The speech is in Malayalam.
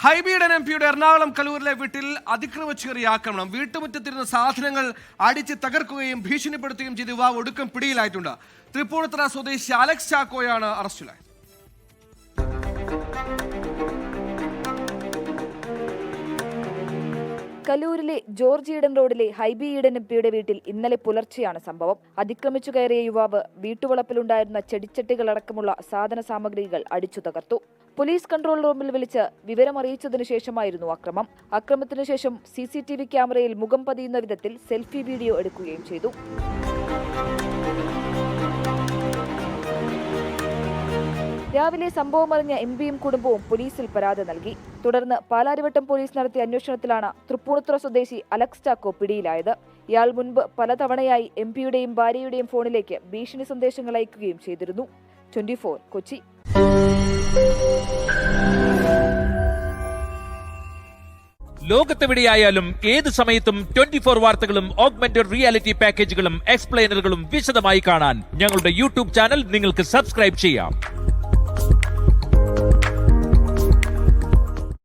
ഹൈബിയുടെ എംപിയുടെ എറണാകുളം കലൂരിലെ വീട്ടിൽ അതിക്രമിച്ചു കയറിയ ആക്രമണം. വീട്ടുമുറ്റത്തിരുന്ന സാധനങ്ങൾ അടിച്ച് തകർക്കുകയും ഭീഷണിപ്പെടുത്തുകയും ചെയ്ത യുവാവ് ഒടുക്കം പിടിയിലായിട്ടുണ്ട്. തൃപ്പൂണിത്തുറ സ്വദേശി അലക്സ് ചാക്കോയാണ് അറസ്റ്റിലായത്. കലൂരിലെ ജോർജ് ഈഡൻ റോഡിലെ ഹൈബി ഈഡൻ എംപിയുടെ വീട്ടിൽ ഇന്നലെ പുലർച്ചെയാണ് സംഭവം. അതിക്രമിച്ചു കയറിയ യുവാവ് വീട്ടുവളപ്പിലുണ്ടായിരുന്ന ചെടിച്ചട്ടികളടക്കമുള്ള സാധന സാമഗ്രികൾ അടിച്ചു തകർത്തു. പോലീസ് കൺട്രോൾ റൂമിൽ വിളിച്ച് വിവരമറിയിച്ചതിനു ശേഷമായിരുന്നു അക്രമം. അക്രമത്തിനു ശേഷം CCTV ക്യാമറയിൽ മുഖം പതിയുന്ന വിധത്തിൽ സെൽഫി വീഡിയോ എടുക്കുകയും ചെയ്തു. രാവിലെ സംഭവമറിഞ്ഞ എംപിയും കുടുംബവും പോലീസിൽ പരാതി നൽകി. തുടർന്ന് പാലാരിവട്ടം പോലീസ് നടത്തിയ അന്വേഷണത്തിലാണ് തൃപ്പൂണിത്തുറ സ്വദേശി അലക്സ് ചാക്കോ പിടിയിലായത്. ഇയാൾ മുൻപ് പലതവണയായി എംപിയുടെയും ഭാര്യയുടെയും ഫോണിലേക്ക് ഭീഷണി സന്ദേശങ്ങൾ അയക്കുകയും ചെയ്തിരുന്നു. 24 കൊച്ചി. ലോകത്തെവിടെയായാലും ഏത് സമയത്തും 24 വാർത്തകളും ഓഗ്മെന്റഡ് റിയാലിറ്റി പാക്കേജുകളും എക്സ്പ്ലെയിനറുകളും വിശദമായി കാണാൻ ഞങ്ങളുടെ YouTube ചാനൽ നിങ്ങൾക്ക് സബ്സ്ക്രൈബ് ചെയ്യാം.